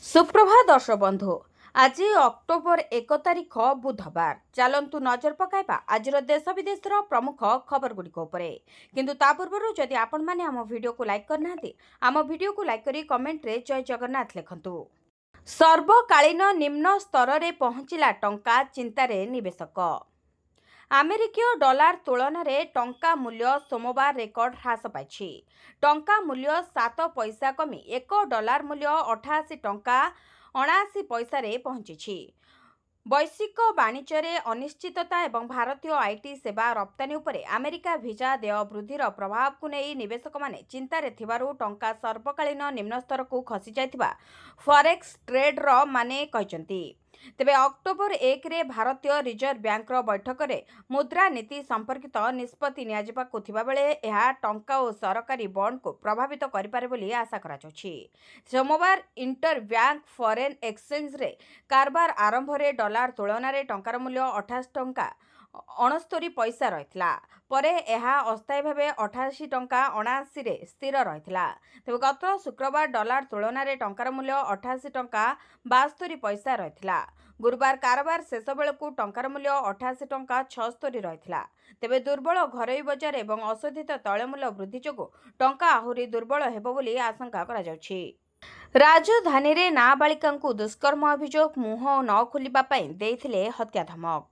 सुप्रभात दर्शक बंधु। आज अक्टोबर 1 तारिख बुधवार। चलंतु नजर पकाइबा आज देश विदेश प्रमुख खबर गुड़िक किंतु ता पूर्व जदि आपण माने आम वीडियो को लाइक करना आम वीडियो को लाइक करी कमेंट रे जय जगन्नाथ लिखंतु। सर्वकालीन निम्न स्तर रे पहुंचिला टंका चिंतारे निवेशक। अमेरिकीय डॉलर तुलन में टंका मूल्य सोमवार रेकर्ड ह्रास पाई। टंका मूल्य 7 पैसा कमी 1 डॉलर मूल्य 88 टंका 79 पैसा रे पहुंची। वैश्विक वाणिज्य रे अनिश्चितता एवं भारतीय आईटी सेवा रप्तानी उपरे अमेरिका वीजा देय वृद्धिर प्रभाव को नहीं निवेशक माने चिंतारे थिबारु टंका सर्वकालीन निम्न स्तर को खसी जाइथिबा फॉरेक्स ट्रेड रो माने कहचंती। तेबे अक्टोबर 1 रे भारतीय रिजर्व बैंक बैठक में मुद्रा नीति संपर्कित निष्पत्ति नियाजिबाकु थिबा बेले एहा टंका और सरकारी बॉन्ड को प्रभावित करिपारे बोली आशा करा जाउछि। सोमवार इंटर बैंक फॉरेन एक्सचेंज रे कारबार आरंभ रे डॉलर तुलन में टंकार मूल्य 28 टंका 69 पैसा रहितला परे एहा अस्थायी भावे 88 टंका 79 रे स्थिर रहितला। तेबे गत शुक्रवार डॉलर तुलन में टंकार मूल्य 88 टंका 72 पैसा रहितला। गुरुवार कारबार शेष बेलू टंकार मूल्य 88 टंका 76 रहितला। तेबे दुर्बल घरोई बजार एवं अशोधित तैल मूल्य वृद्धि जोगु टंका आहुरी दुर्बल हेबो बोली आशंका करा जाउछि। राजधानी रे नाबालिकांकु दुष्कर्म अभियोग मुह न खोलिबा पई देइथिले हत्या धमक।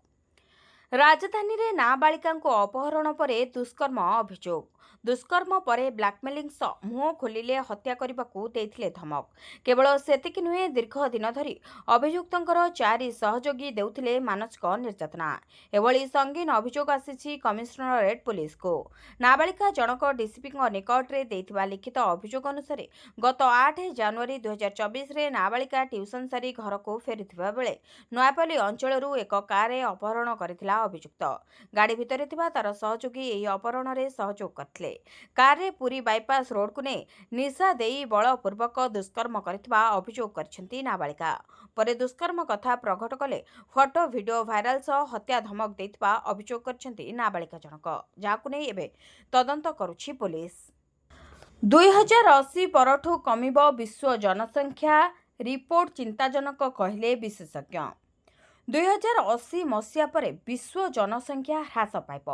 राजधानी रे नाबालिकांकु अपहरण परे दुष्कर्म अभियोग। दुष्कर्म परे ब्लैकमेलिंग मुह खोलिले हत्या करने देथिले धमक। केवल सेतिक नुहे दीर्घ दिन धरी अभियुक्तंकर 4 सहयोगी देउथिले मानसिक निर्यातना। एभली संगीन अभियोग आसीछि कमिशनरेट पुलिस को। नाबालिका जनक डीसीपी निकट रे देइथिबा लिखित अभियोग अनुसार गत 8 जनवरी 2024 रे नाबालिका ट्यूशन सारी घर को फेरिथिबा बेले नयापल्ली अंचलरू एक कार अपहरण करथिला अभियुक्त। गाड़ी भितर थिबा तार सहयोगी एही अपहरण रे सहयोग करथिले। कार रे पुरी बाईपास रोड को ने निशा देई बलपूर्वक दुष्कर्म करथिबा अभियोग करछंती नाबालिका। परे दुष्कर्म कथा प्रकट कले फोटो वीडियो भाइराल सह हत्या धमक देथिबा अभियोग करछंती नाबालिका जनक, जाकु नै एबे तदंत करूछि पुलिस। 2080 परठू कमिब विश्व जनसंख्या रिपोर्ट चिंताजनक कहले विशेषज्ञ। 2080 मसीहा पर विश्व जनसंख्या ह्रास पाइब।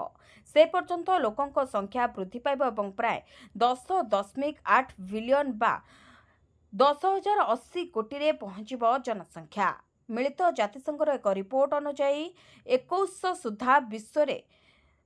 से पर्यंत लोकंक संख्या वृद्धि पाइब और प्राय 10.8 बिलियन बा 10,080 कोटी रे पहुंचब जनसंख्या। मिलित जातिसंघर एक रिपोर्ट अनुसार 2100 सुधा विश्व रे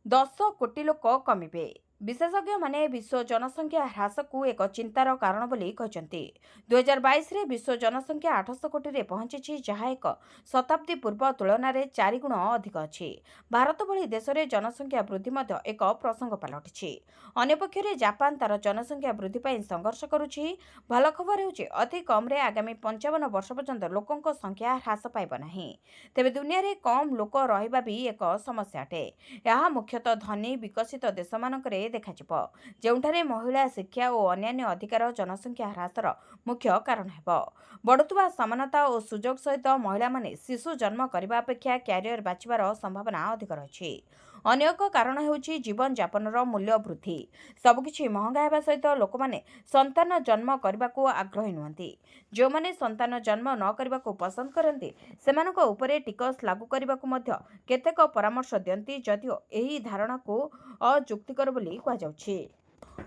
10 कोटी लोक कमिबे। विशेषज्ञ माने विश्व जनसंख्या ह्रास को एक चिंतार कारण बोली कहते। 2022 रे विश्व जनसंख्या 800 कोटी रे पहुंची, जहाँ एक शताब्दी पूर्व तुलन में 4 गुण अधिक अच्छी। भारत भली देश में जनसंख्या वृद्धि मध्य एक प्रसंग पलटि। अन्यपक्षे जापान तार जनसंख्या वृद्धि पर संघर्ष करुछि। भल खबर होछि अति कम रे आगामी 55 वर्ष पर्यंत लोकंक संख्या ह्रास पाइब नाही। तेबे दुनिया रे कम लोक रहिबा भी एक समस्या अटे। यह मुख्यतः धनी विकसित देश मानकरे देखाजिबो, जेउठारे महिला शिक्षा और अन्यान्य अधिकार जनसंख्या ह्रासर मुख्य कारण हेबो। बढ़ुवा समानता और सुजोग सहित महिला माने शिशु जन्म करने अपेक्षा क्यारियर बाछिबार संभावना अधिक रही। अन्य एक कारण हेउछि जीवन यापनर मूल्य वृद्धि। सबकिछि महंगा हेबा सहित लोक माने संतान जन्म करने को आग्रही नुहंती। जो माने संतान जन्म न करने को पसंद करती सेमानक उपरे टिकस लागू करने को मध्य केतेक परामर्श दियंती, जदिओ एही धारणा को अजुक्तिकर बोली कहुछि।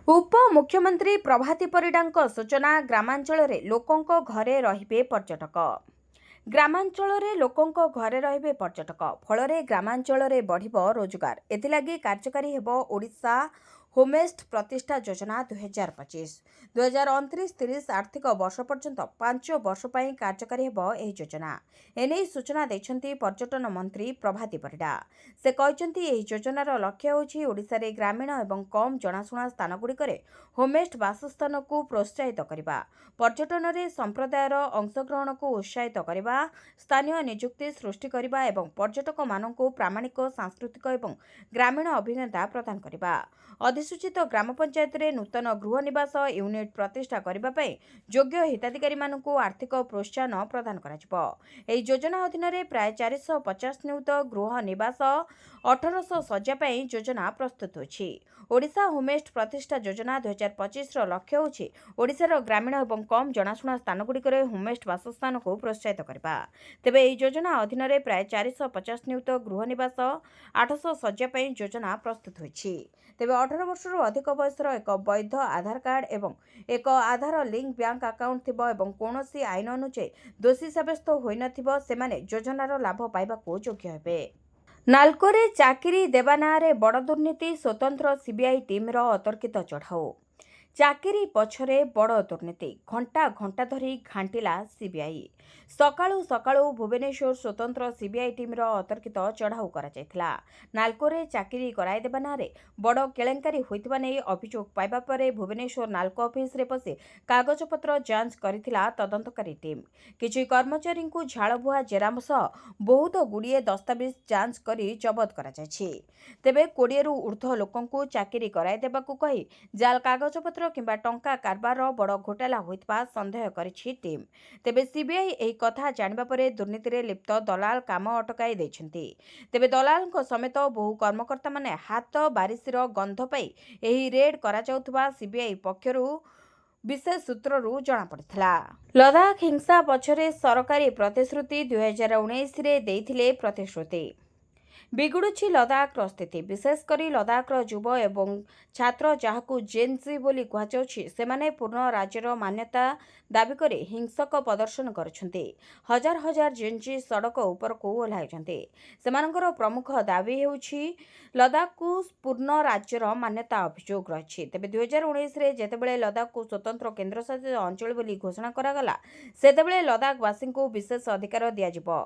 उप मुख्यमंत्री प्रभाती परिडांक सूचना ग्रामांचल रे लोकंक घरे रहिबे पर्यटक। ग्रामांचल रे लोकंक घरे रहिबे पर्यटक फल ग्रामांचल रे बढ़िबो रोजगार। एथिलागी कार्यकारी हेबो ओडिशा होमस्टे प्रतिष्ठा योजना 2025। 2029-30 आर्थिक वर्ष पर्यंत 5 वर्ष पर कार्यकारी हेबो एही योजना। एने सूचना दैछंती पर्यटन मंत्री प्रभाती परिडा। से कहचंती एही योजनार लक्ष्य होछि ओडिशा रे ग्रामीण एवं कम जनाशुना स्थान गुड़िकरे होमस्टे बासस्थान को प्रोत्साहित करबा, पर्यटन रे संप्रदायर अंशग्रहण को उत्साहित करबा, स्थानीय नियुक्ति सृष्टि करबा एवं पर्यटक माननकु प्रामाणिक सांस्कृतिक एवं ग्रामीण अभिज्ञता प्रदान करबा। अधिसूचित ग्राम पंचायत रे नूतन गृह निवास यूनिट प्रतिष्ठा करने पर योग्य हिताधिकारी मानक आर्थिक प्रोत्साहन प्रदान करा। एही योजना अधीन प्राय 450 नियुत गृह निवास 1800 शज्या ପାଇଁ योजना प्रस्तुत होछि। ओडिशा होमस्ट प्रतिष्ठा योजना 2025 लक्ष्य होछि ओडिशार ग्रामीण और कम जनाशुना स्थानगुड़िक होमस्ट बासस्थान को प्रोत्साहित करबा। तेबे एही योजना अधीन प्राय 450 नियुत गृह निवास 800 शज्या ପାଇଁ योजना प्रस्तुत होछि। तेबे 18 वर्षରୁ अधिक बयसर एक वैध आधार कार्ड एवं एक आधार लिंक बैंक अकाउंट थिबो एवं कोनोसी आईन अनुसार दोषी साब्यस्त होई नथिबो सेमाने योजनार लाभ पाइबाको योग्य हेबे। नाल्कोरे चाकरी देवा नारे बड़ दुर्नीति स्वतंत्र सीबीआई टीम रो अतर्कित चढ़ाऊ। चाकरी पछरे बड़ दुर्नीति घंटा घंटा धरी घांटिला सीबीआई। सकाळू सकाळू भुवनेश्वर स्वतंत्र सीबीआई टीम रो अतर्कित चढ़ाऊ करा जायथिला। नाल्कोरे चाकरी कराई देवा नारे बड़ केलेंकारी होइतिबा नै अभियोग पाइबा परे भुवनेश्वर नाल्को ऑफिस रे पसे कागजपत्र जांच करिथिला तदंतकारी टीम। किछि कर्मचारी को झाड़बुआ जेराम सह बहुत गुड़िए दस्तावेज जांच करी जबत करा जायछि। तेबे 20 रु ऊर्ध्व लोकंकु चाकरी कराई देबाकु कहि जाल कागजपत्र किंबा टंका कारबार बड़ घोटाला होइतबा संदेह करिछि टीम। तेबे सीबीआई एही कथा जानिबा परे दुर्नीति रे लिप्त दलाल काम अटकाई दैछन्ति। तेबे दलालଙ୍କ समेत बहु कर्मकर्ता माने हाथ बारिशीर गंध पाई एही रेड करा जाउथबा सीबीआई पक्षरु विशेष सूत्ररू जना पड़िथिला। लद्दाख हिंसा पछरे सरकारी प्रतिश्रुति 2019 रे देइथिले प्रतिश्रुति बिगुड़ुछि लद्दाख स्थिति विशेषकर लद्दाख युव एवं छात्र जहाकू जेनजी बोली कहुछि सेमाने पूर्ण राज्यर मान्यता दाबी करे हिंसक प्रदर्शन करुछन्ति। हजार हजार जेनजी सड़क उपरकू ओह्लाइछन्ति। सेमानकर प्रमुख दाबी हेउछि लद्दाख को पूर्ण राज्यर मान्यता अभियोग रहिछि। तेबे 2019 रे जेतेबेले लद्दाख को स्वतंत्र केन्द्रशासित अंचल बोली घोषणा करागला सेतेबेले लद्दाखवासी को विशेष अधिकार दियाजिबो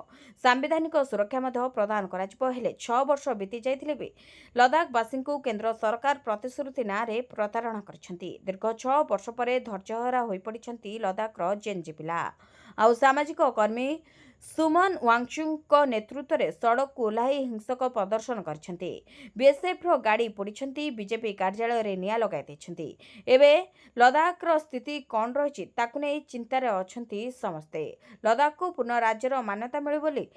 सांविधानिक सुरक्षा मध्य प्रदान कराजिबो। हेले 6 वर्ष बीती जाइथिले भी लद्दाखवासी को केंद्र सरकार प्रतिश्रुति नारे प्रतारणा करछन्ति। दीर्घ 6 वर्ष परे धैर्यहरा होई पड़िछन्ति लद्दाखर जेनजी पिला। आउ सामाजिक कर्मी सुमन वांगचुक नेतृत्व में सड़क को ओह्लाई हिंसक प्रदर्शन करछन्ति। बीएसएफ रो गाड़ी पोड़िछन्ति। बीजेपी कार्यालय रे निया लगाई दैछन्ति। एबे लद्दाख रो स्थिति कोन रहिछि ताकु नै चिंतार अछन्ति समस्ते। लद्दाख को पूर्ण राज्यर मान्यता मिले बोली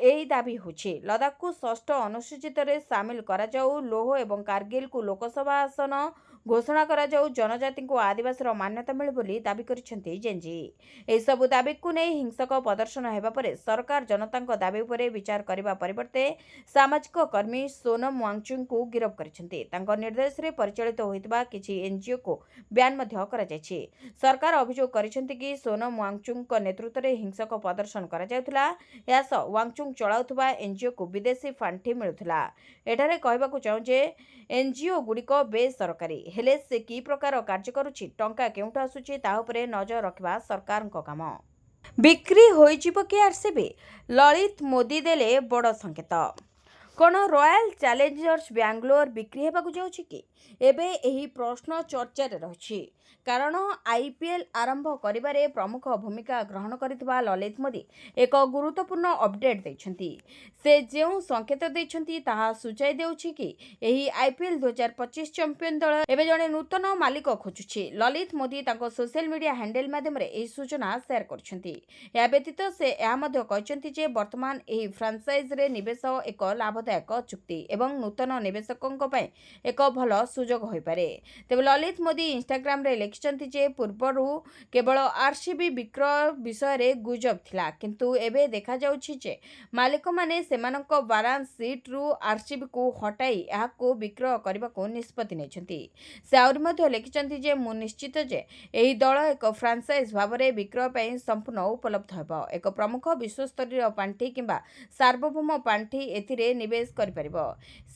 एही दाबी होछि। लद्दाख को 6ठ अनुसूचित रे शामिल करा जाऊ। लोह एवं कारगिल को लोकसभा आसन घोषणा करा जाऊ। जनजाति को आदिवासी मान्यता मिले बोली दाबी करिसेंति जेनजी। एही सब दाबी को नै हिंसक प्रदर्शन हेबा परे सरकार जनताଙ୍କ दाबी उपरे विचार करिबा परिवर्ते सामाजिक कर्मी सोनम वांगचुक को गिरफ्त करिसेंति। तांको निर्देश रे परिचालित होइतबा किछि एनजीओ को बयान मध्य करा जायछि। सरकार अभियोग करिसेंति कि सोनम वांगचुक नेतृत्व रे हिंसक प्रदर्शन करा जाउथला। यास वांगचुक चलाउथबा एनजीओ को विदेशी फांठी मिलुथला। एठारे कहबाकू चाहू जे एनजीओ गुड़िक बेसरकारी हेले से की प्रकार कार्य करुछि टंका केउठ आसुछि ता उपरे नजर रखिबा सरकारक काम। बिक्री होइजिबो कि आरसीबी ललित मोदी देले बड़ संकेत। कौन रॉयल चैलेंजर्स बैंगलोर बिक्री हेबाकू जाउछि कि एबे एही प्रश्न चर्चा रे रहिछि। कारण आईपीएल आरंभ करिबारे प्रमुख भूमिका ग्रहण करितबा ललित मोदी एक गुरुत्वपूर्ण अपडेट दैछन्ति। से जेउ संकेत दैछन्ति ताहा सुचाई देउछि कि एही आईपीएल 2025 चैंपियन दल एबे जणे नूतन मालिक खोजुछि। ललित मोदी ताको सोशल मीडिया हैंडल माध्यम रे एही सूचना शेयर करछन्ति। या व्यतीत से या मध्य कहछन्ति जे वर्तमान एही फ्रांचाइज रे निवेश एक लाभदायक चुक्ति एवं नूतन निवेशकଙ୍କ ପାଇଁ एक भल सुजोग होई पारे। तेबे ललित मोदी इंस्टाग्राम रे लिखिसंति जे पूर्वरु केवल आरसीबी विक्रय विषय रे गुजब थिला किंतु एबे देखा जाउछि जे मालिक माने सेमानक बैलेंस शीट रु आरसीबी को हटाई या को विक्रय करबा को निष्पत्ति नेछंती। से आउर मध्ये लिखिसंति जे मु निश्चित जे एही दल एक फ्रांचाइज भाबरे विक्रय पई संपूर्ण उपलब्ध हेबो। एक प्रमुख विश्वस्तरीय पांठी किंबा सार्वभौम पांठी एथिरे निवेश करि परिबो।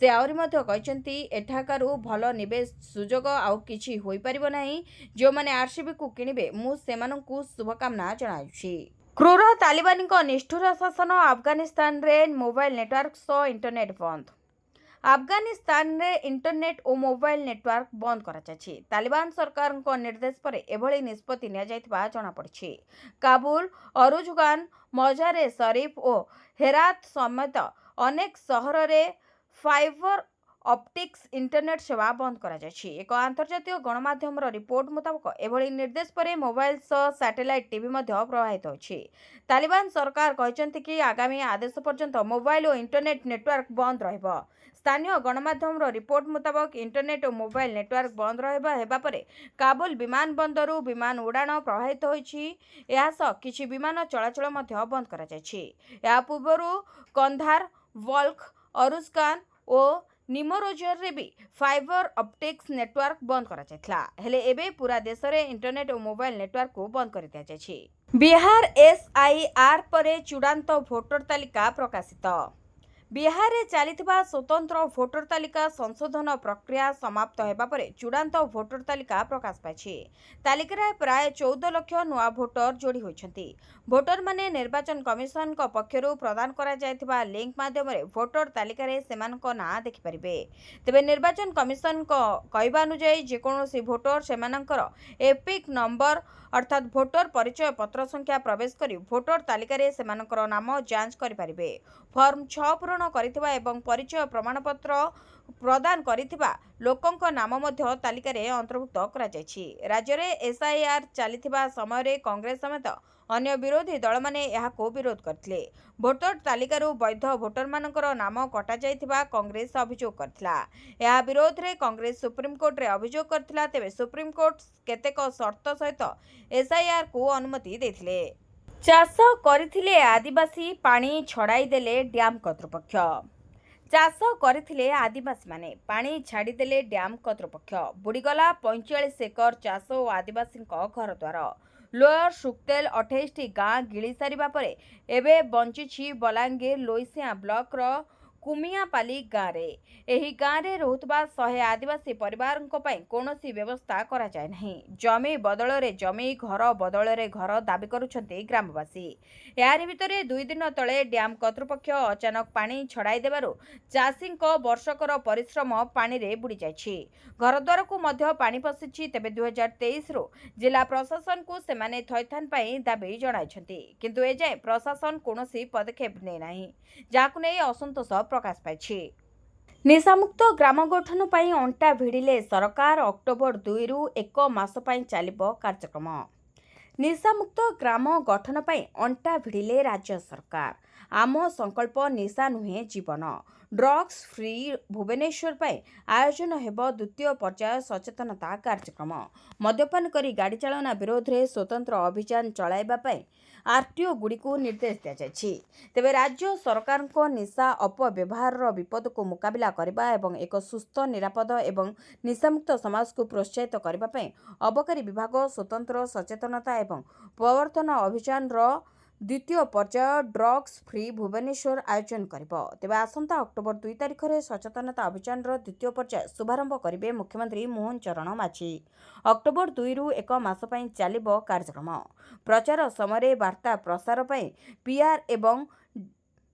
से आउर मध्ये कहचंती एठाकारु भल निवेश सुजोग आउ किछि होई परिबो नाही। जो माने आरसीबी को किनिबे मु सेमानंकु शुभकामना जणाउछि। क्रूर तालिबानी को निष्ठुर शासन अफगानिस्तान रे मोबाइल नेटवर्क सो इंटरनेट बंद। अफगानिस्तान रे इंटरनेट और मोबाइल नेटवर्क बंद करा जायछि। तालिबान सरकार को निर्देश पर एभली निष्पत्ति निया जायतिबा जणा पड़छि। काबुल अरुजुगान मजारे शरीफ और हेरात समेत अनेक शहर रे फाइबर ଅପ୍ଟିକ୍ସ ଇଣ୍ଟରନେଟ୍ ସେବା ବନ୍ଦ କରାଯାଇଛି। ଏକ ଆନ୍ତର୍ଜାତୀୟ ଗଣମାଧ୍ୟମର ରିପୋର୍ଟ ମୁତାବକ ଏଭଳି ନିର୍ଦ୍ଦେଶ ପରେ ମୋବାଇଲ ସହ ସ୍ୟାଟେଲାଇଟ୍ ଟିଭି ମଧ୍ୟ ପ୍ରଭାବିତ ହୋଇଛି। ତାଲିବାନ ସରକାର କହିଛନ୍ତି କି ଆଗାମୀ ଆଦେଶ ପର୍ଯ୍ୟନ୍ତ ମୋବାଇଲ ଓ ଇଣ୍ଟରନେଟ୍ ନେଟୱାର୍କ ବନ୍ଦ ରହିବ। ସ୍ଥାନୀୟ ଗଣମାଧ୍ୟମର ରିପୋର୍ଟ ମୁତାବକ ଇଣ୍ଟରନେଟ୍ ଓ ମୋବାଇଲ ନେଟୱାର୍କ ବନ୍ଦ ହେବା ପରେ କାବୁଲ ବିମାନ ବନ୍ଦରରୁ ବିମାନ ଉଡ଼ାଣ ପ୍ରଭାବିତ ହୋଇଛି। ଏହା ସହ କିଛି ବିମାନ ଚଳାଚଳ ମଧ୍ୟ ବନ୍ଦ କରାଯାଇଛି। ଏହା ପୂର୍ବରୁ କନ୍ଧାର, ବଲ୍ଖ, ଅରୁଜଗାନ ଓ ନିମରୋଜରରେ ବି ଫାଇବର ଅପ୍ଟିକ୍ସ ନେଟୱାର୍କ ବନ୍ଦ କରାଯାଇଥିଲା। ହେଲେ ଏବେ ପୁରା ଦେଶରେ ଇଣ୍ଟରନେଟ୍ ଓ ମୋବାଇଲ ନେଟୱାର୍କକୁ ବନ୍ଦ କରିଦିଆଯାଇଛି। ବିହାର ଏସ୍ଆଇଆର୍ ପରେ ଚୂଡ଼ାନ୍ତ ଭୋଟର ତାଲିକା ପ୍ରକାଶିତ। ବିହାରରେ ଚାଲିଥିବା ସ୍ୱତନ୍ତ୍ର ଭୋଟର ତାଲିକା ସଂଶୋଧନ ପ୍ରକ୍ରିୟା ସମାପ୍ତ ହେବା ପରେ ଚୂଡ଼ାନ୍ତ ଭୋଟର ତାଲିକା ପ୍ରକାଶ ପାଇଛି। ତାଲିକାରେ ପ୍ରାୟ 14 ଲକ୍ଷ ନୂଆ ଭୋଟର ଯୋଡ଼ି ହୋଇଛନ୍ତି। ଭୋଟରମାନେ ନିର୍ବାଚନ କମିଶନଙ୍କ ପକ୍ଷରୁ ପ୍ରଦାନ କରାଯାଇଥିବା ଲିଙ୍କ ମାଧ୍ୟମରେ ଭୋଟର ତାଲିକାରେ ସେମାନଙ୍କ ନାଁ ଦେଖିପାରିବେ। ତେବେ ନିର୍ବାଚନ କମିଶନଙ୍କ କହିବା ଅନୁଯାୟୀ ଯେକୌଣସି ଭୋଟର ସେମାନଙ୍କର ଏପିକ୍ ନମ୍ବର ଅର୍ଥାତ୍ ଭୋଟର ପରିଚୟ ପତ୍ର ସଂଖ୍ୟା ପ୍ରବେଶ କରି ଭୋଟର ତାଲିକାରେ ସେମାନଙ୍କର ନାମ ଯାଞ୍ଚ କରିପାରିବେ। ଫର୍ମ 6 ପୂରଣ କରିଥିବା ଏବଂ ପରିଚୟ ପ୍ରମାଣପତ୍ର ପ୍ରଦାନ କରିଥିବା ଲୋକଙ୍କ ନାମ ମଧ୍ୟ ତାଲିକାରେ ଅନ୍ତର୍ଭୁକ୍ତ କରାଯାଇଛି। ରାଜ୍ୟରେ ଏସ୍ଆଇଆର୍ ଚାଲିଥିବା ସମୟରେ କଂଗ୍ରେସ ସମେତ ଅନ୍ୟ ବିରୋଧୀ ଦଳମାନେ ଏହାକୁ ବିରୋଧ କରିଥିଲେ। ଭୋଟର ତାଲିକାରୁ ବୈଧ ଭୋଟରମାନଙ୍କର ନାମ କଟାଯାଇଥିବା କଂଗ୍ରେସ ଅଭିଯୋଗ କରିଥିଲା। ଏହା ବିରୋଧରେ କଂଗ୍ରେସ ସୁପ୍ରିମକୋର୍ଟରେ ଅଭିଯୋଗ କରିଥିଲା। ତେବେ ସୁପ୍ରିମକୋର୍ଟ କେତେକ ସର୍ତ୍ତ ସହିତ ଏସ୍ଆଇଆର୍କୁ ଅନୁମତି ଦେଇଥିଲେ। ଚାଷ କରିଥିଲେ ଆଦିବାସୀ, ପାଣି ଛଡ଼ାଇଦେଲେ ଡ୍ୟାମ୍ କର୍ତ୍ତୃପକ୍ଷ। ଚାଷ କରିଥିଲେ ଆଦିବାସୀମାନେ, ପାଣି ଛାଡ଼ିଦେଲେ ଡ୍ୟାମ୍ କର୍ତ୍ତୃପକ୍ଷ। ବୁଡ଼ିଗଲା 45 ଏକର ଚାଷ ଓ ଆଦିବାସୀଙ୍କ ଘରଦ୍ୱାର। ଲୋୟର ସୁକ୍ତେଲ 28ଟି ଗାଁ ଗିଳି ସାରିବା ପରେ ଏବେ ବଞ୍ଚିଛି ବଲାଙ୍ଗୀର ଲୋଇସିଆଁ ବ୍ଲକର କୁମିଆପାଲି ଗାଁରେ। ଏହି ଗାଁରେ ରହୁଥିବା 100 ଆଦିବାସୀ ପରିବାରଙ୍କ ପାଇଁ କୌଣସି ବ୍ୟବସ୍ଥା କରାଯାଏ ନାହିଁ। ଜମି ବଦଳରେ ଜମି, ଘର ବଦଳରେ ଘର ଦାବି କରୁଛନ୍ତି ଗ୍ରାମବାସୀ। ଏହାରି ଭିତରେ 2 ଦିନ ତଳେ ଡ୍ୟାମ୍ କର୍ତ୍ତୃପକ୍ଷ ଅଚାନକ ପାଣି ଛଡ଼ାଇ ଦେବାରୁ ଚାଷୀଙ୍କ ବର୍ଷକର ପରିଶ୍ରମ ପାଣିରେ ବୁଡ଼ିଯାଇଛି। ଘରଦ୍ୱାରକୁ ମଧ୍ୟ ପାଣି ପଶିଛି। ତେବେ 2023ରୁ ଜିଲ୍ଲା ପ୍ରଶାସନକୁ ସେମାନେ ଥଇଥାନ ପାଇଁ ଦାବି ଜଣାଇଛନ୍ତି। କିନ୍ତୁ ଏଯାଏଁ ପ୍ରଶାସନ କୌଣସି ପଦକ୍ଷେପ ନେଇନାହିଁ, ଯାହାକୁ ନେଇ ଅସନ୍ତୋଷ ପ୍ରକାଶ ପାଇଛି। ନିଶାମୁକ୍ତ ଗ୍ରାମ ଗଠନ ପାଇଁ ଅଣ୍ଟା ଭିଡ଼ିଲେ ସରକାର। ଅକ୍ଟୋବର 2ରୁ 1 ମାସ ପାଇଁ ଚାଲିବ କାର୍ଯ୍ୟକ୍ରମ। ନିଶାମୁକ୍ତ ଗ୍ରାମ ଗଠନ ପାଇଁ ଅଣ୍ଟା ଭିଡ଼ିଲେ ରାଜ୍ୟ ସରକାର। ଆମ ସଂକଳ୍ପ ନିଶା ନୁହେଁ ଜୀବନ। ଡ୍ରଗ୍ସ ଫ୍ରି ଭୁବନେଶ୍ୱର ପାଇଁ ଆୟୋଜନ ହେବ ଦ୍ୱିତୀୟ ପର୍ଯ୍ୟାୟ ସଚେତନତା କାର୍ଯ୍ୟକ୍ରମ। ମଦ୍ୟପାନ କରି ଗାଡ଼ି ଚାଳନା ବିରୋଧରେ ସ୍ୱତନ୍ତ୍ର ଅଭିଯାନ ଚଳାଇବା ପାଇଁ ଆର୍ଟିଓଗୁଡ଼ିକୁ ନିର୍ଦ୍ଦେଶ ଦିଆଯାଇଛି। ତେବେ ରାଜ୍ୟ ସରକାରଙ୍କ ନିଶା ଅପବ୍ୟବହାରର ବିପଦକୁ ମୁକାବିଲା କରିବା ଏବଂ ଏକ ସୁସ୍ଥ, ନିରାପଦ ଏବଂ ନିଶାମୁକ୍ତ ସମାଜକୁ ପ୍ରୋତ୍ସାହିତ କରିବା ପାଇଁ ଅବକାରୀ ବିଭାଗ ସ୍ୱତନ୍ତ୍ର ସଚେତନତା ଏବଂ ପ୍ରବର୍ତ୍ତନ ଅଭିଯାନର ଦ୍ୱିତୀୟ ପର୍ଯ୍ୟାୟ ଡ୍ରଗ୍ସ ଫ୍ରି ଭୁବନେଶ୍ୱର ଆୟୋଜନ କରିବ। ତେବେ ଆସନ୍ତା ଅକ୍ଟୋବର 2 ତାରିଖରେ ସଚେତନତା ଅଭିଯାନର ଦ୍ୱିତୀୟ ପର୍ଯ୍ୟାୟ ଶୁଭାରମ୍ଭ କରିବେ ମୁଖ୍ୟମନ୍ତ୍ରୀ ମୋହନ ଚରଣ ମାଝୀ। ଅକ୍ଟୋବର 2ରୁ 1 ମାସ ପାଇଁ ଚାଲିବ କାର୍ଯ୍ୟକ୍ରମ। ପ୍ରଚାର ସମୟରେ ବାର୍ତ୍ତା ପ୍ରସାର ପାଇଁ ପିଆର୍ ଏବଂ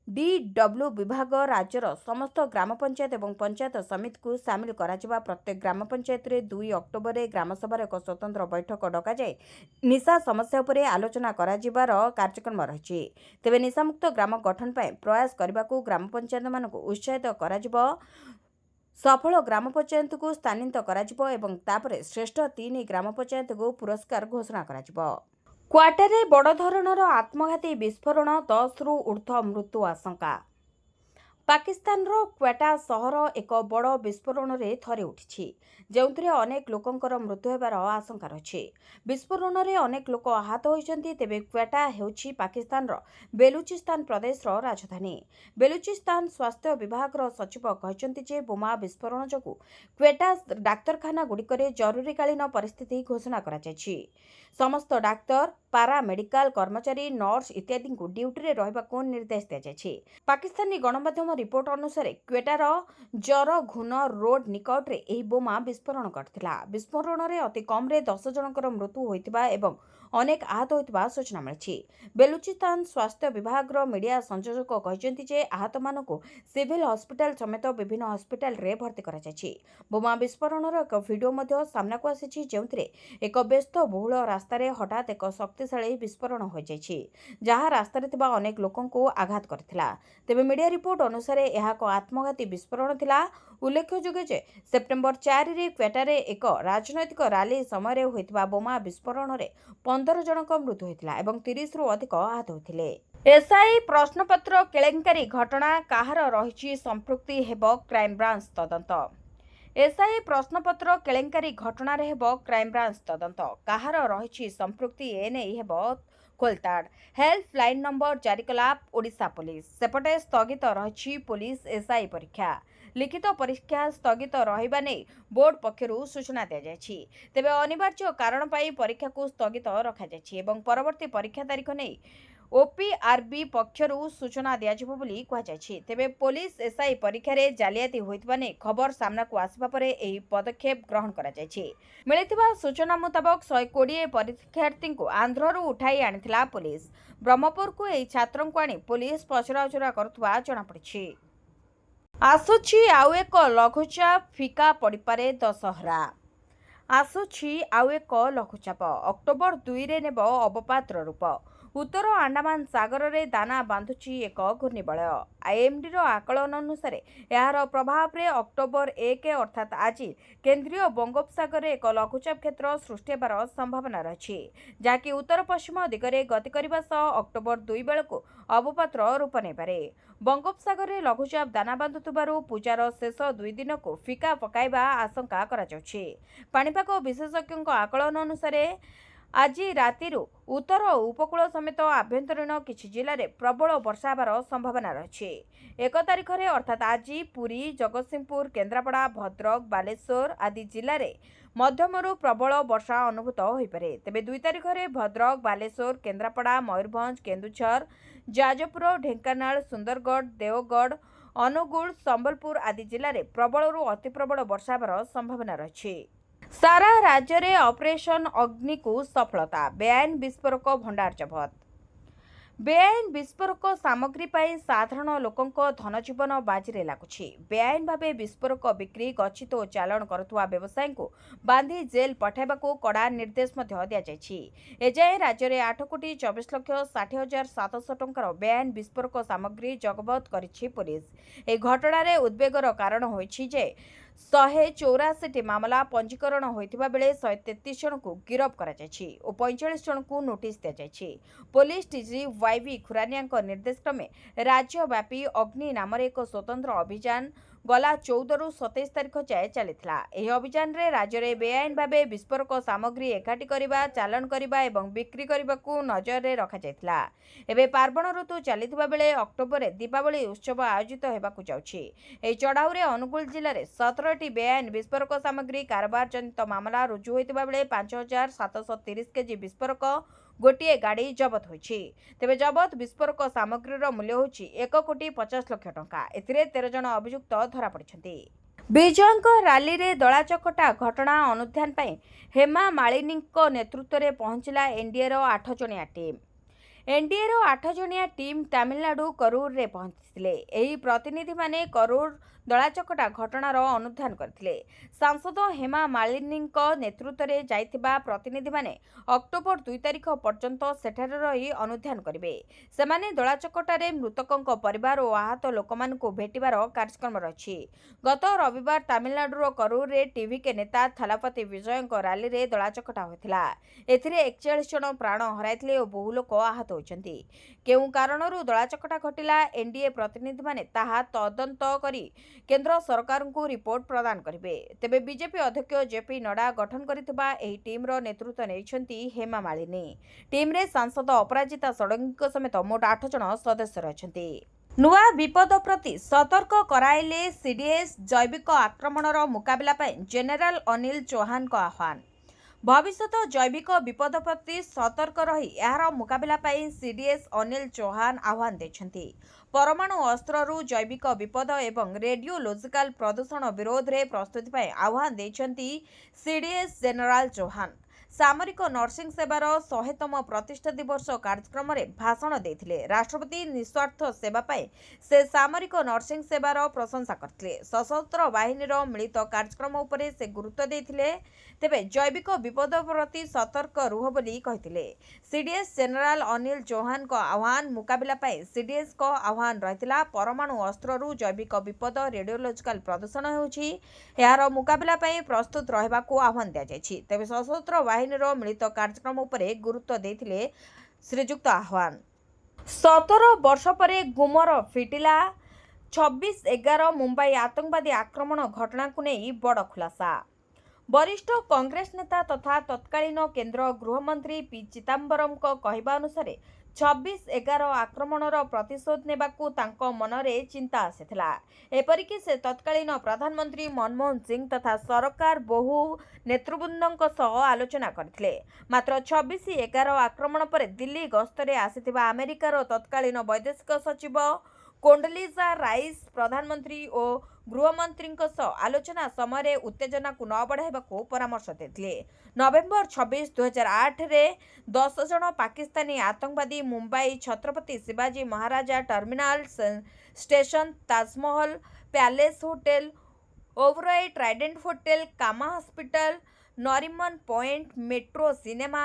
ଡିଡବ୍ଲ୍ୟୁ ବିଭାଗ ରାଜ୍ୟର ସମସ୍ତ ଗ୍ରାମ ପଞ୍ଚାୟତ ଏବଂ ପଞ୍ଚାୟତ ସମିତିକୁ ସାମିଲ କରାଯିବା। ପ୍ରତ୍ୟେକ ଗ୍ରାମ ପଞ୍ଚାୟତରେ 2 ଅକ୍ଟୋବରରେ ଗ୍ରାମସଭାର ଏକ ସ୍ୱତନ୍ତ୍ର ବୈଠକ ଡକାଯାଇ ନିଶା ସମସ୍ୟା ଉପରେ ଆଲୋଚନା କରାଯିବାର କାର୍ଯ୍ୟକ୍ରମ ରହିଛି। ତେବେ ନିଶାମୁକ୍ତ ଗ୍ରାମ ଗଠନ ପାଇଁ ପ୍ରୟାସ କରିବାକୁ ଗ୍ରାମ ପଞ୍ଚାୟତମାନଙ୍କୁ ଉତ୍ସାହିତ କରାଯିବ। ସଫଳ ଗ୍ରାମ ପଞ୍ଚାୟତକୁ ସ୍ଥାନିତ କରାଯିବ ଏବଂ ତାପରେ ଶ୍ରେଷ୍ଠ 3 ଗ୍ରାମ ପଞ୍ଚାୟତକୁ ପୁରସ୍କାର ଘୋଷଣା କରାଯିବ। କ୍ୱାଟାରେ ବଡ଼ ଧରଣର ଆତ୍ମଘାତୀ ବିସ୍ଫୋରଣ, 10ରୁ ଊର୍ଦ୍ଧ୍ୱ ମୃତ୍ୟୁ ଆଶଙ୍କା। ପାକିସ୍ତାନର କ୍ୱେଟା ସହର ଏକ ବଡ଼ ବିସ୍ଫୋରଣରେ ଥରି ଉଠିଛି, ଯେଉଁଥିରେ ଅନେକ ଲୋକଙ୍କର ମୃତ୍ୟୁ ହେବାର ଆଶଙ୍କା ରହିଛି। ବିସ୍ଫୋରଣରେ ଅନେକ ଲୋକ ଆହତ ହୋଇଛନ୍ତି। ତେବେ କ୍ୱେଟା ହେଉଛି ପାକିସ୍ତାନର ବେଲୁଚିସ୍ତାନ ପ୍ରଦେଶର ରାଜଧାନୀ। ବେଲୁଚିସ୍ତାନ ସ୍ୱାସ୍ଥ୍ୟ ବିଭାଗର ସଚିବ କହିଛନ୍ତି ଯେ ବୋମା ବିସ୍ଫୋରଣ ଯୋଗୁଁ କ୍ୱେଟା ଡାକ୍ତରଖାନାଗୁଡ଼ିକରେ ଜରୁରୀକାଳୀନ ପରିସ୍ଥିତି ଘୋଷଣା କରାଯାଇଛି। ସମସ୍ତ ଡାକ୍ତର, ପାରାମେଡିକାଲ କର୍ମଚାରୀ, ନର୍ସ ଇତ୍ୟାଦିଙ୍କୁ ଡ୍ୟୁଟିରେ ରହିବାକୁ ନିର୍ଦ୍ଦେଶ ଦିଆଯାଇଛି। ପାକିସ୍ତାନୀ ଗଣମାଧ୍ୟମ ରିପୋର୍ଟ ଅନୁସାରେ କ୍ୱେଟାର ଜରଘୁନ ରୋଡ୍ ନିକଟରେ ଏହି ବୋମା ବିସ୍ଫୋରଣ ଘଟିଥିଲା। ବିସ୍ଫୋରଣରେ ଅତି କମ୍ରେ 10 ଜଣଙ୍କର ମୃତ୍ୟୁ ହୋଇଥିବା ଏବଂ ଅନେକ ଆହତ ହୋଇଥିବା ସୂଚନା ମିଳିଛି। ବେଲୁଚିସ୍ତାନ ସ୍ୱାସ୍ଥ୍ୟ ବିଭାଗର ମିଡିଆ ସଂଯୋଜକ କହିଛନ୍ତି ଯେ ଆହତମାନଙ୍କୁ ସିଭିଲ ହସ୍ପିଟାଲ ସମେତ ବିଭିନ୍ନ ହସ୍ପିଟାଲରେ ଭର୍ତ୍ତି କରାଯାଇଛି। ବୋମା ବିସ୍ଫୋରଣର ଏକ ଭିଡିଓ ମଧ୍ୟ ସାମ୍ନାକୁ ଆସିଛି, ଯେଉଁଥିରେ ଏକ ବ୍ୟସ୍ତବହୁଳ ରାସ୍ତାରେ ହଠାତ୍ ଏକ ଶକ୍ତିଶାଳୀ ବିସ୍ଫୋରଣ ହୋଇଯାଇଛି, ଯାହା ରାସ୍ତାରେ ଥିବା ଅନେକ ଲୋକଙ୍କୁ ଆଘାତ କରିଥିଲା। ତେବେ ମିଡିଆ ରିପୋର୍ଟ ଅନୁସାରେ ଏହା ଏକ ଆତ୍ମଘାତୀ ବିସ୍ଫୋରଣ ଥିଲା। ଉଲ୍ଲେଖଯୋଗ୍ୟ ଯେ ସେପ୍ଟେମ୍ବର 4ରେ କ୍ୱେଟାରେ ଏକ ରାଜନୈତିକ ରାଲି ସମୟରେ ହୋଇଥିବା ବୋମା ବିସ୍ଫୋରଣରେ 15 ଜଣଙ୍କ ମୃତ୍ୟୁ ହୋଇଥିଲା ଏବଂ 30ରୁ ଅଧିକ ଆହତ ହୋଇଥିଲେ। ଏସ୍ଆଇ ପ୍ରଶ୍ନପତ୍ର କେଳେଙ୍କାରୀ ଘଟଣା କାହାର ରହିଛି ସମ୍ପୃକ୍ତି, ହେବ କ୍ରାଇମବ୍ରାଞ୍ଚ ତଦନ୍ତ। ଏସ୍ଆଇ ପ୍ରଶ୍ନପତ୍ର କେଳେଙ୍କାରୀ ଘଟଣାରେ ହେବ କ୍ରାଇମବ୍ରାଞ୍ଚ ତଦନ୍ତ। କାହାର ରହିଛି ସମ୍ପୃକ୍ତି, ଏନେଇ ହେବ ଖୋଲତାଡ। ହେଲ୍ପଲାଇନ ନମ୍ବର ଜାରି କଲା ଓଡ଼ିଶା ପୋଲିସ। ସେପଟେ ସ୍ଥଗିତ ରହିଛି ପୋଲିସ ଏସ୍ଆଇ ପରୀକ୍ଷା। ଲିଖିତ ପରୀକ୍ଷା ସ୍ଥଗିତ ରହିବା ନେଇ ବୋର୍ଡ ପକ୍ଷରୁ ସୂଚନା ଦିଆଯାଇଛି। ତେବେ ଅନିବାର୍ଯ୍ୟ କାରଣ ପାଇଁ ପରୀକ୍ଷାକୁ ସ୍ଥଗିତ ରଖାଯାଇଛି ଏବଂ ପରବର୍ତ୍ତୀ ପରୀକ୍ଷା ତାରିଖ ନେଇ ଓପିଆର୍ବି ପକ୍ଷରୁ ସୂଚନା ଦିଆଯିବ ବୋଲି କୁହାଯାଇଛି। ତେବେ ପୋଲିସ ଏସ୍ଆଇ ପରୀକ୍ଷାରେ ଜାଲିଆତି ହୋଇଥିବା ନେଇ ଖବର ସାମ୍ନାକୁ ଆସିବା ପରେ ଏହି ପଦକ୍ଷେପ ଗ୍ରହଣ କରାଯାଇଛି। ମିଳିଥିବା ସୂଚନା ମୁତାବକ 120 ପରୀକ୍ଷାର୍ଥୀଙ୍କୁ ଆନ୍ଧ୍ରରୁ ଉଠାଇ ଆଣିଥିଲା ପୋଲିସ। ବ୍ରହ୍ମପୁରକୁ ଏହି ଛାତ୍ରଙ୍କୁ ଆଣି ପୋଲିସ ପଚରାଉଚରା କରୁଥିବା ଜଣାପଡ଼ିଛି। ଆସୁଛି ଆଉ ଏକ ଲଘୁଚାପ, ଫିକା ପଡ଼ିପାରେ ଦଶହରା। ଆସୁଛି ଆଉ ଏକ ଲଘୁଚାପ, ଅକ୍ଟୋବର 2ରେ ନେବ ଅବପାତର ରୂପ। ଉତ୍ତର ଆଣ୍ଡାମାନ ସାଗରରେ ଦାନା ବାନ୍ଧୁଛି ଏକ ଘୂର୍ଣ୍ଣିବଳୟ। ଆଇଏମ୍ଡିର ଆକଳନ ଅନୁସାରେ ଏହାର ପ୍ରଭାବରେ ଅକ୍ଟୋବର 1 ଅର୍ଥାତ୍ ଆଜି କେନ୍ଦ୍ରୀୟ ବଙ୍ଗୋପସାଗରରେ ଏକ ଲଘୁଚାପ କ୍ଷେତ୍ର ସୃଷ୍ଟି ହେବାର ସମ୍ଭାବନା ରହିଛି, ଯାହାକି ଉତ୍ତର ପଶ୍ଚିମ ଦିଗରେ ଗତି କରିବା ସହ ଅକ୍ଟୋବର 2 ବେଳକୁ ଅବପାତର ରୂପ ନେଇପାରେ। ବଙ୍ଗୋପସାଗରରେ ଲଘୁଚାପ ଦାନା ବାନ୍ଧୁଥିବାରୁ ପୂଜାର ଶେଷ 2 ଦିନକୁ ଫିକା ପକାଇବା ଆଶଙ୍କା କରାଯାଉଛି। ପାଣିପାଗ ବିଶେଷଜ୍ଞଙ୍କ ଆକଳନ ଅନୁସାରେ ଆଜି ରାତିରୁ ଉତ୍ତର ଉପକୂଳ ସମେତ ଆଭ୍ୟନ୍ତରୀଣ କିଛି ଜିଲ୍ଲାରେ ପ୍ରବଳ ବର୍ଷା ହେବାର ସମ୍ଭାବନା ରହିଛି। 1 ତାରିଖରେ ଅର୍ଥାତ୍ ଆଜି ପୁରୀ, ଜଗତସିଂହପୁର, କେନ୍ଦ୍ରାପଡ଼ା, ଭଦ୍ରକ, ବାଲେଶ୍ୱର ଆଦି ଜିଲ୍ଲାରେ ମଧ୍ୟମରୁ ପ୍ରବଳ ବର୍ଷା ଅନୁଭୂତ ହୋଇପାରେ। ତେବେ 2 ତାରିଖରେ ଭଦ୍ରକ, ବାଲେଶ୍ୱର, କେନ୍ଦ୍ରାପଡ଼ା, ମୟୂରଭଞ୍ଜ, କେନ୍ଦୁଝର, ଯାଜପୁର, ଢେଙ୍କାନାଳ, ସୁନ୍ଦରଗଡ଼, ଦେଓଗଡ଼, ଅନୁଗୁଳ, ସମ୍ବଲପୁର ଆଦି ଜିଲ୍ଲାରେ ପ୍ରବଳରୁ ଅତି ପ୍ରବଳ ବର୍ଷା ହେବାର ସମ୍ଭାବନା ରହିଛି। ସାରା ରାଜ୍ୟରେ ଅପରେସନ ଅଗ୍ନିକୁ ସଫଳତା, ବେଆଇନ ବିସ୍ଫୋରକ ଭଣ୍ଡାର ଜବତ। ବେଆଇନ ବିସ୍ଫୋରକ ସାମଗ୍ରୀ ପାଇଁ ସାଧାରଣ ଲୋକଙ୍କ ଧନଜୀବନ ବାଜିରେ ଲାଗୁଛି। ବେଆଇନ ଭାବେ ବିସ୍ଫୋରକ ବିକ୍ରି, ଗଚ୍ଛିତ ଓ ଚାଲାଣ କରୁଥିବା ବ୍ୟବସାୟୀଙ୍କୁ ବାନ୍ଧି ଜେଲ ପଠାଇବାକୁ କଡ଼ା ନିର୍ଦ୍ଦେଶ ମଧ୍ୟ ଦିଆଯାଇଛି। ଏଯାଏଁ ରାଜ୍ୟରେ 8,24,60,700 ଟଙ୍କାର ବେଆଇନ ବିସ୍ଫୋରକ ସାମଗ୍ରୀ ଜବତ କରିଛି ପୋଲିସ। ଏହି ଘଟଣାରେ ଉଦ୍ବେଗର କାରଣ ହୋଇଛି ଯେ 184ଟି ମାମଲା ପଞ୍ଜୀକରଣ ହୋଇଥିବା ବେଳେ 133 ଜଣଙ୍କୁ ଗିରଫ କରାଯାଇଛି ଓ 45 ଜଣଙ୍କୁ ନୋଟିସ୍ ଦିଆଯାଇଛି। ପୋଲିସ ଡିଜି ୱାଇବି ଖୁରାନିଆଙ୍କ ନିର୍ଦ୍ଦେଶକ୍ରମେ ରାଜ୍ୟବ୍ୟାପୀ ଅଗ୍ନି ନାମରେ ଏକ ସ୍ୱତନ୍ତ୍ର ଅଭିଯାନ ଗଲା 14ରୁ 27 ତାରିଖ ଯାଏଁ ଚାଲିଥିଲା। ଏହି ଅଭିଯାନରେ ରାଜ୍ୟରେ ବେଆଇନ ଭାବେ ବିସ୍ଫୋରକ ସାମଗ୍ରୀ ଏକାଠି କରିବା, ଚାଲାଣ କରିବା ଏବଂ ବିକ୍ରି କରିବାକୁ ନଜରରେ ରଖାଯାଇଥିଲା। ଏବେ ପାର୍ବଣ ଋତୁ ଚାଲିଥିବା ବେଳେ ଅକ୍ଟୋବରରେ ଦୀପାବଳି ଉତ୍ସବ ଆୟୋଜିତ ହେବାକୁ ଯାଉଛି। ଏହି ଚଢ଼ାଉରେ ଅନୁଗୁଳ ଜିଲ୍ଲାରେ 17ଟି ବେଆଇନ ବିସ୍ଫୋରକ ସାମଗ୍ରୀ କାରବାର ଜନିତ ମାମଲା ରୁଜୁ ହୋଇଥିବା ବେଳେ 5,730 କେଜି ବିସ୍ଫୋରକ, ଗୋଟିଏ ଗାଡ଼ି ଜବତ ହୋଇଛି। ତେବେ ଜବତ ବିସ୍ଫୋରକ ସାମଗ୍ରୀର ମୂଲ୍ୟ ହେଉଛି 1,50,00,000 ଟଙ୍କା। ଏଥିରେ 13 ଜଣ ଅଭିଯୁକ୍ତ ଧରାପଡ଼ିଛନ୍ତି। ବିଜୟଙ୍କ ରାଲିରେ ଦଳାଚକଟା ଘଟଣା ଅନୁଧ୍ୟାନ ପାଇଁ ହେମା ମାଳିନୀଙ୍କ ନେତୃତ୍ୱରେ ପହଞ୍ଚିଲା ଏନ୍ଡିଏର 8 ଜଣିଆ ଟିମ୍। ଏନ୍ଡିଏର 8 ଜଣିଆ ଟିମ୍ ତାମିଲନାଡୁ କରୁରରେ ପହଞ୍ଚିଥିଲେ। ଏହି ପ୍ରତିନିଧିମାନେ କରୁର ଦଳାଚକଟା ଘଟଣାର ଅନୁଧ୍ୟାନ କରିଥିଲେ। ସାଂସଦ ହେମା ମାଳିନୀଙ୍କ ନେତୃତ୍ୱରେ ଯାଇଥିବା ପ୍ରତିନିଧିମାନେ ଅକ୍ଟୋବର 2 ତାରିଖ ପର୍ଯ୍ୟନ୍ତ ସେଠାରେ ରହି ଅନୁଧ୍ୟାନ କରିବେ। ସେମାନେ ଦଳାଚକଟାରେ ମୃତକଙ୍କ ପରିବାର ଓ ଆହତ ଲୋକମାନଙ୍କୁ ଭେଟିବାର କାର୍ଯ୍ୟକ୍ରମ ରହିଛି। ଗତ ରବିବାର ତାମିଲନାଡୁର କରୁରରେ ଟିଭିକେ ନେତା ଥାଲାପତି ବିଜୟଙ୍କ ରାଲିରେ ଦଳାଚକଟା ହୋଇଥିଲା। ଏଥିରେ 41 ଜଣ ପ୍ରାଣ ହରାଇଥିଲେ ଓ ବହୁ ଲୋକ ଆହତ ହୋଇଛନ୍ତି। କେଉଁ କାରଣରୁ ଦଳାଚକଟା ଘଟିଲା, ଏନ୍ଡିଏ ପ୍ରତିନିଧିମାନେ ତାହା ତଦନ୍ତ କରି କେନ୍ଦ୍ର ସରକାରଙ୍କୁ ରିପୋର୍ଟ ପ୍ରଦାନ କରିବେ। ତେବେ ବିଜେପି ଅଧ୍ୟକ୍ଷ ଜେପି ନଡ୍ଡା ଗଠନ କରିଥିବା ଏହି ଟିମ୍ର ନେତୃତ୍ୱ ନେଇଛନ୍ତି ହେମା ମାଳିନୀ। ଟିମ୍ରେ ସାଂସଦ ଅପରାଜିତା ଷଡଙ୍ଗୀଙ୍କ ସମେତ ମୋଟ 8 ଜଣ ସଦସ୍ୟ ରହିଛନ୍ତି। ନୂଆ ବିପଦ ପ୍ରତି ସତର୍କ କରାଇଲେ ସିଡିଏସ୍, ଜୈବିକ ଆକ୍ରମଣର ମୁକାବିଲା ପାଇଁ ଜେନେରାଲ ଅନିଲ ଚୌହାନଙ୍କ ଆହ୍ୱାନ। ଭବିଷ୍ୟତ ଜୈବିକ ବିପଦ ପ୍ରତି ସତର୍କ ରହି ଏହାର ମୁକାବିଲା ପାଇଁ ସିଡିଏସ୍ ଅନିଲ ଚୌହାନ ଆହ୍ୱାନ ଦେଇଛନ୍ତି। ପରମାଣୁ ଅସ୍ତ୍ରରୁ ଜୈବିକ ବିପଦ ଏବଂ ରେଡିଓଲୋଜିକାଲ ପ୍ରଦୂଷଣ ବିରୋଧରେ ପ୍ରସ୍ତୁତି ପାଇଁ ଆହ୍ୱାନ ଦେଇଛନ୍ତି ସିଡିଏସ୍ ଜେନେରାଲ ଚୌହାନ। सामरिक नर्सिंग सेवार 100तम प्रतिष्ठा दिवस कार्यक्रम में भाषण देते राष्ट्रपति निस्वार्थ सेवा पाई से सामरिक नर्सिंग सेवार प्रशंसा करते सशस्त्र बाहिनीर मिलित कार्यक्रम उपरे से गुरुत्व देते तेबे जैविक विपद प्रति सतर्क रुह बोली कहते सीडीएस जनरल अनिल चौहान को आह्वान मुकाबला पाई सीडीएस को आह्वान रही परमाणु अस्त्रु जैविक विपद रेडियोलोजिकल प्रदूषण होउछि यार मुकाबला पाई प्रस्तुत रहबाकू आह्वान दिया जायछि तेबे सशस्त्र बाहिनीर मिलित कार्यक्रम उपरे गुरुत्व देथिले श्रीजुक्त आह्वान 17 वर्ष परे गुमर फिटिला 26/11 मुंबई आतंकवादी आक्रमण घटना को नहीं बड़ खुलासा वरिष्ठ कांग्रेस नेता तथा तत्कालीन केंद्र गृहमंत्री पी चिदंबरम को कहवा अनुसार 26/11 आक्रमणर प्रतिशोध नेबाकू तांको मनरे चिंता आसीथिला एपरिकी से तत्कालीन प्रधानमंत्री मनमोहन सिंह तथा सरकार बहु नेतृवृंदों सह आलोचना करथिले मात्र 26/11 आक्रमण पर दिल्ली गस्तरे आसीथिबा अमेरिकार तत्कालीन वैदेशिक सचिव कोंडलीजा राइस प्रधानमंत्री और गृहमंत्री आलोचना समय उत्तेजना को न बढ़ाइबाकू परामर्श देते नवेम्बर 26, 2008 रे 10 जन पाकिस्तानी आतंकवादी Mumbai Chhatrapati Shivaji Maharaja terminal station Taj Mahal palace hotel Oberoi Trident hotel Cama hospital Nariman point metro cinema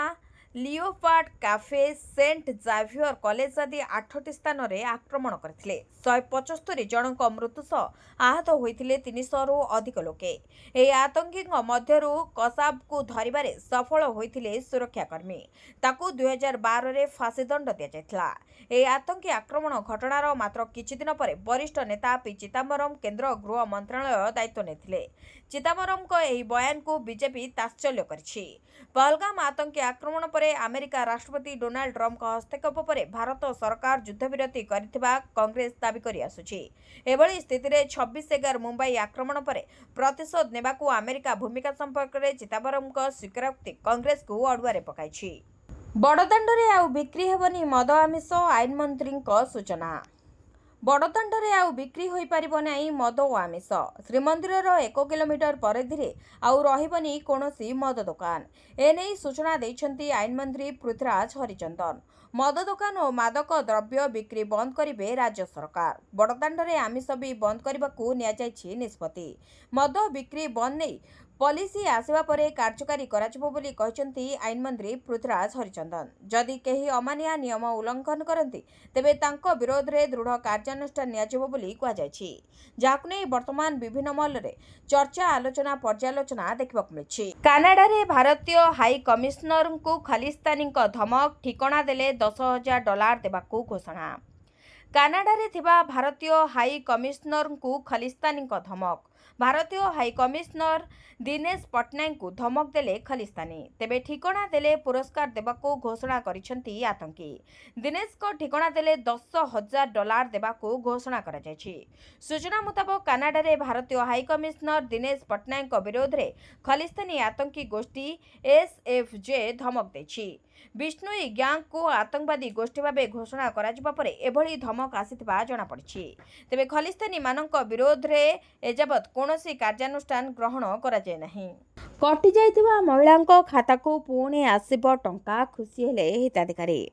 leopard cafe saint Xavier college आदि 8टी स्थान में आक्रमण करथिले 175 जनक मृत्यु सह आहत होइथिले 300 रु अधिक लोके ए आतंकी मध्यरु कसाब को धरिबारे सफल होइथिले सुरक्षाकर्मी ताकू 2012 रे फांसी दंड दिया जायथिला ए आतंकी आक्रमण घटनार मात्र किछि दिन पर वरिष्ठ नेता पी चिदंबरम केंद्र गृह मंत्रालय दायित्व नेथिले चिदंबरम को एही बयान को बीजेपी तात्सल्य करछि पहलगाम आतंकी आक्रमण पर अमेरिका राष्ट्रपति डोनाल्ड ट्रंप का हस्तक्षेप पर भारत सरकार युद्धविरति करिथिबा कांग्रेस दाबी करि आसुछि एभली स्थिति रे 26/11 मुंबई आक्रमण पर प्रतिशोध नेबाकू अमेरिका भूमिका संपर्क रे चिदंबरम को स्वीकारोक्ति कांग्रेस को अडुआरे पकाइछि बड़दाण्डरे आउ बिक्री हेबनी मद आमिष आईन मंत्री सूचना बड़दाण्डरे आउ बिक्री होई परिबो नाही मद और आमिष श्रीमंदिरर 1 किलोमीटर परिधि आउ रहिबनी कोनोसी मद दुकान एने सूचना दैछंती आईन मंत्री पृथ्वीराज हरिचंदन मद दुकान और मादक द्रव्य बिक्री बंद करिवे राज्य सरकार बड़दाण्डरे आमिष भी बंद करबाकू निया जायछि निष्पत्ति मद बिक्री बंद नहीं पॉलिसी आसवा परे कार्यकारी कराजिबो बोली कहचंती आईन मंत्री पृथ्वीराज हरिचंदन जदि केही अमानिया नियम उल्लंघन करंती तेबे तांको विरोध रे दृढ़ कार्यानुष्ठान नियाजिबो बोली कहा जायछि जाकु नै वर्तमान विभिन्न मॉल रे चर्चा आलोचना पर्यालोचना देखबाक मिलछि कनाडा रे भारतीय हाई कमिश्नर को खालिस्तानी धमक ठिकाना देले $10,000 देबाकू घोषणा कनाडा रे थिबा भारतीय हाई कमिश्नर को खालिस्तानी धमक भारतीय हाई कमिश्नर दिनेश पटनायक को धमक देले खालिस्तानी तेबे ठिकाना देले पुरस्कार देबाकू घोषणा करिसेंती आतंकी दिनेश को ठिकाना देले $10,000 देबाकू घोषणा करा जायछि सूचना मुताबिक कनाडा रे भारतीय हाई कमिश्नर दिनेश पटनायक विरोध रे खालिस्तानी आतंकी गोष्ठी एसएफजे धमक देछि विष्णुई गैंग को आतंकवादी गोष्ठी भाव घोषणा करा परे एभली धमक आसीथिबा जणा पड़िछि तेबे खालिस्तानी मानक विरोध रे एजाबत कोनोसी कार्यानुष्ठान ग्रहण करा जाय नाही कटि जाइथिबा महिलांको खाता को पुणी आसीबो टंका खुशी हेले हिताधिकारी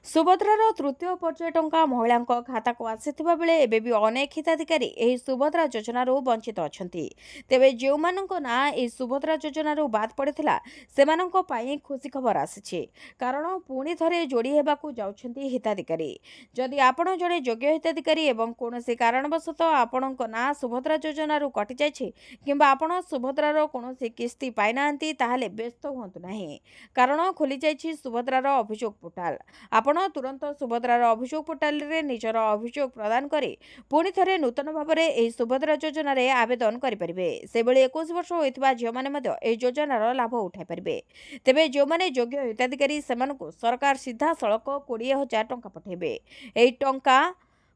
सुभद्रार तृतीय पर्याय टंका महिला खाता को आसीथिबा बेले एबे भी अनेक हिताधिकारी एही सुभद्रा योजनार वंचित अछंती तेबे जो मानक ना एही सुभद्रा योजनार बाद पड़िथिला सेमानक पई खुशी खबर आसीछि कारण पुणी थरे जोड़ी हेबाकू जाउछंती हिताधिकारी जदि आपण जड़े योग्य हिताधिकारी एवं कोनोसी कारणवशत आपणक ना सुभद्रा योजनार कटि जायछि किंबा आपण सुभद्रार कोनोसी किस्ती पाइनांती ताहाले व्यस्त हुंतु नाही कारण खोली जायछि सुभद्रार अभियोग पोर्टाल आपण तुरंत सुभद्रार अभियोग पोर्टाल रे निजर अभियोग प्रदान करी पुणी थरे नूतन भाव में एही सुभद्रा योजना रे आवेदन करि परिबे सेबेले 21 वर्ष होइतिबा झियो माने मध्य एही योजनार लाभ उठाई परिबे तेबे जो माने योग्य हिताधिकारी सेमानकु सरकार सीधा सड़क 20,000 टंका पठेबे एही टंका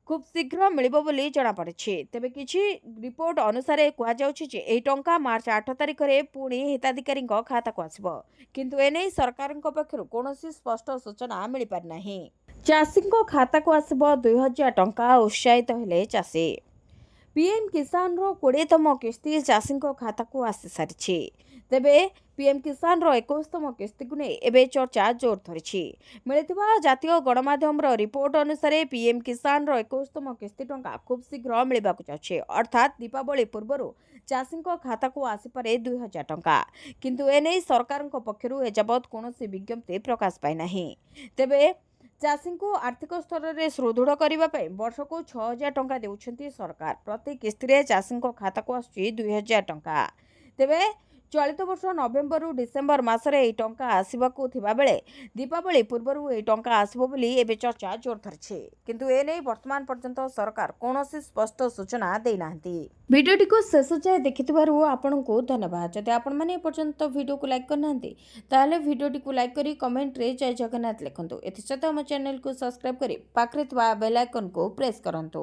खूब शीघ्र मिलिबो बोली जणा पड़िछि तेबे किछि रिपोर्ट अनुसार कुआ जाउछि जे एही टंका मार्च 8 तारिख रे पुणी हिताधिकारी खाता को आसीबो किंतु एनै सरकार पक्षरु कोनोसी स्पष्ट सूचना मिलि पारि नाही चाषी खाता को आसीबो 2,000 टंका उत्साहित हेले चाषी पीएम किसान रो 20तम किस्ती चाषी खाता को आसी सारिछि ତେବେ ପିଏମ୍ କିଷାନର 21ତମ କିସ୍ତିକୁ ନେଇ ଏବେ ଚର୍ଚ୍ଚା ଜୋର ଧରିଛି। ମିଳିଥିବା ଜାତୀୟ ଗଣମାଧ୍ୟମର ରିପୋର୍ଟ ଅନୁସାରେ ପିଏମ୍ କିଷାନର 21ତମ କିସ୍ତି ଟଙ୍କା ଖୁବ୍ ଶୀଘ୍ର ମିଳିବାକୁ ଯାଉଛି। ଅର୍ଥାତ୍ ଦୀପାବଳି ପୂର୍ବରୁ ଚାଷୀଙ୍କ ଖାତାକୁ ଆସିପାରେ 2,000 ଟଙ୍କା। କିନ୍ତୁ ଏନେଇ ସରକାରଙ୍କ ପକ୍ଷରୁ ଏଯାବତ୍ କୌଣସି ବିଜ୍ଞପ୍ତି ପ୍ରକାଶ ପାଇନାହିଁ। ତେବେ ଚାଷୀଙ୍କୁ ଆର୍ଥିକ ସ୍ତରରେ ସୁଦୃଢ଼ କରିବା ପାଇଁ ବର୍ଷକୁ 6,000 ଟଙ୍କା ଦେଉଛନ୍ତି ସରକାର। ପ୍ରତି କିସ୍ତିରେ ଚାଷୀଙ୍କ ଖାତାକୁ ଆସୁଛି 2,000 ଟଙ୍କା। ତେବେ ଚଳିତ ବର୍ଷ ନଭେମ୍ବରରୁ ଡିସେମ୍ବର ମାସରେ ଏହି ଟଙ୍କା ଆସିବାକୁ ଥିବାବେଳେ ଦୀପାବଳି ପୂର୍ବରୁ ଏହି ଟଙ୍କା ଆସିବ ବୋଲି ଏବେ ଚର୍ଚ୍ଚା ଜୋର ଧରିଛି। କିନ୍ତୁ ଏନେଇ ବର୍ତ୍ତମାନ ପର୍ଯ୍ୟନ୍ତ ସରକାର କୌଣସି ସ୍ପଷ୍ଟ ସୂଚନା ଦେଇନାହାନ୍ତି। ଭିଡ଼ିଓଟିକୁ ଶେଷ ଯାଏ ଦେଖିଥିବାରୁ ଆପଣଙ୍କୁ ଧନ୍ୟବାଦ। ଯଦି ଆପଣମାନେ ଏପର୍ଯ୍ୟନ୍ତ ଭିଡ଼ିଓକୁ ଲାଇକ୍ କରିନାହାନ୍ତି ତାହେଲେ ଭିଡ଼ିଓଟିକୁ ଲାଇକ୍ କରି କମେଣ୍ଟରେ ଜୟ ଜଗନ୍ନାଥ ଲେଖନ୍ତୁ। ଏଥିସହିତ ଆମ ଚ୍ୟାନେଲକୁ ସବସ୍କ୍ରାଇବ୍ କରି ପାଖରେ ଥିବା ବେଲ୍ ଆଇକନ୍କୁ ପ୍ରେସ୍ କରନ୍ତୁ।